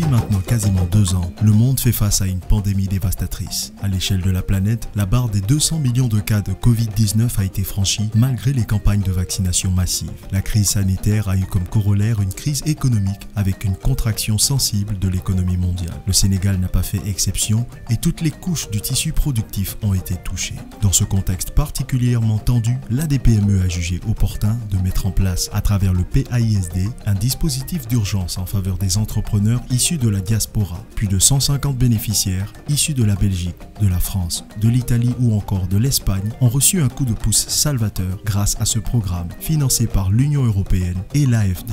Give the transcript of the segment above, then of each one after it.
Depuis maintenant quasiment 2 ans, le monde fait face à une pandémie dévastatrice. À l'échelle de la planète, la barre des 200 millions de cas de Covid-19 a été franchie malgré les campagnes de vaccination massives. La crise sanitaire a eu comme corollaire une crise économique avec une contraction sensible de l'économie mondiale. Le Sénégal n'a pas fait exception et toutes les couches du tissu productif ont été touchées. Dans ce contexte particulièrement tendu, l'ADPME a jugé opportun de mettre en place, à travers le PAISD, un dispositif d'urgence en faveur des entrepreneurs issus de la diaspora. Plus de 150 bénéficiaires issus de la Belgique, de la France, de l'Italie ou encore de l'Espagne ont reçu un coup de pouce salvateur grâce à ce programme financé par l'Union européenne et l'AFD.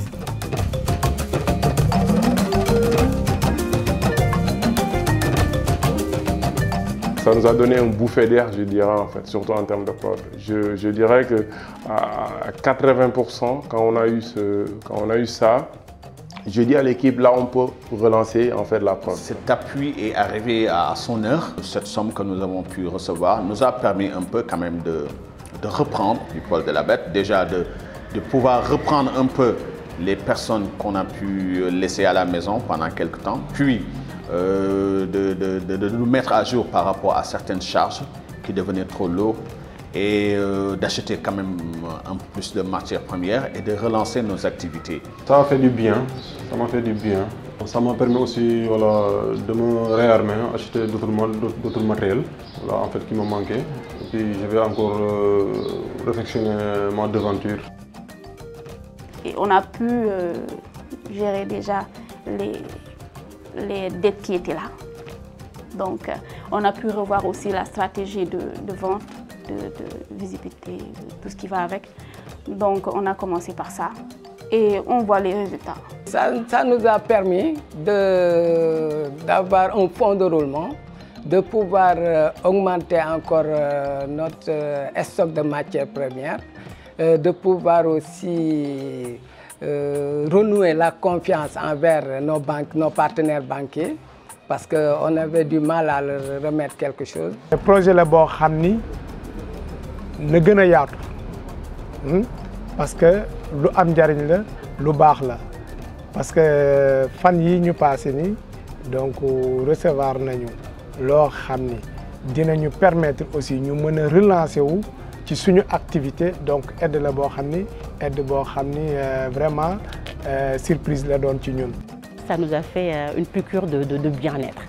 Ça nous a donné un bouffée d'air, je dirais, en fait, surtout en termes de prod. Je dirais qu'à 80%, quand on a eu ça, je dis à l'équipe, là on peut relancer en fait la prod. Cet appui est arrivé à son heure. Cette somme que nous avons pu recevoir nous a permis un peu quand même de reprendre du poil de la bête. Déjà de pouvoir reprendre un peu les personnes qu'on a pu laisser à la maison pendant quelques temps. Puis de nous mettre à jour par rapport à certaines charges qui devenaient trop lourdes et d'acheter quand même un peu plus de matières premières et de relancer nos activités. Ça m'a fait du bien, ça m'a fait du bien. Ça m'a permis aussi voilà, de me réarmer, acheter d'autres matériels voilà, en fait, qui me manquaient. Et puis je vais encore réflexionner ma devanture. Et on a pu gérer déjà les dettes qui étaient là. Donc on a pu revoir aussi la stratégie de vente, de visibilité, tout ce qui va avec. Donc on a commencé par ça et on voit les résultats. Ça nous a permis d'avoir un fonds de roulement, de pouvoir augmenter encore notre stock de matières premières, de pouvoir aussi renouer la confiance envers nos partenaires banquiers parce qu'on avait du mal à leur remettre quelque chose. Le projet est bon, ne gën a yaatu parce que lu am njariñ la lu baax la parce que fan yi ñu passé ni donc recevoir nañu loo xam ni dinañu permettre aussi ñu mën a relancer wu ci suñu activité donc aide la boo xam ni vraiment surprise la doon ci ñun. Ça nous a fait une piqûre de bien-être.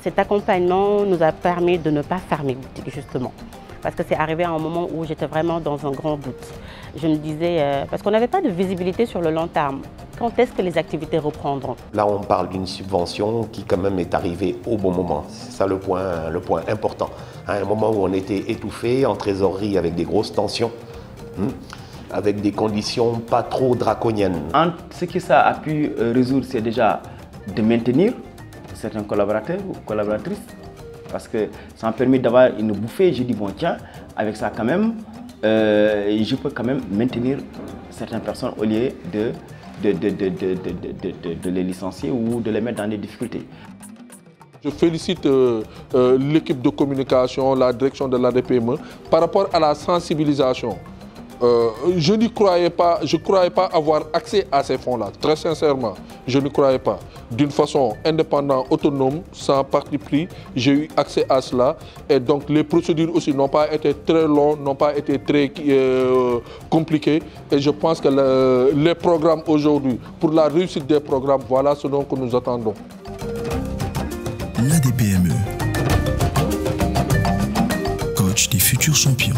Cet accompagnement nous a permis de ne pas fermer boutique justement. Parce que c'est arrivé à un moment où j'étais vraiment dans un grand doute. Je me disais, parce qu'on n'avait pas de visibilité sur le long terme. Quand est-ce que les activités reprendront? Là, on parle d'une subvention qui quand même est arrivée au bon moment. C'est ça le point important. À un moment où on était étouffé en trésorerie avec des grosses tensions, avec des conditions pas trop draconiennes. Ce que ça a pu résoudre, c'est déjà de maintenir certains collaborateurs ou collaboratrices. Parce que ça m'a permis d'avoir une bouffée. J'ai dit, bon tiens, avec ça quand même, je peux quand même maintenir certaines personnes au lieu de les licencier ou de les mettre dans des difficultés. Je félicite l'équipe de communication, la direction de l'ADPME par rapport à la sensibilisation. Je ne croyais pas avoir accès à ces fonds-là, très sincèrement. Je ne croyais pas. D'une façon indépendante, autonome, sans parti pris, j'ai eu accès à cela. Et donc les procédures aussi n'ont pas été très longues, n'ont pas été très compliquées. Et je pense que les programmes aujourd'hui, pour la réussite des programmes, voilà ce dont nous attendons. L'ADPME, coach des futurs champions.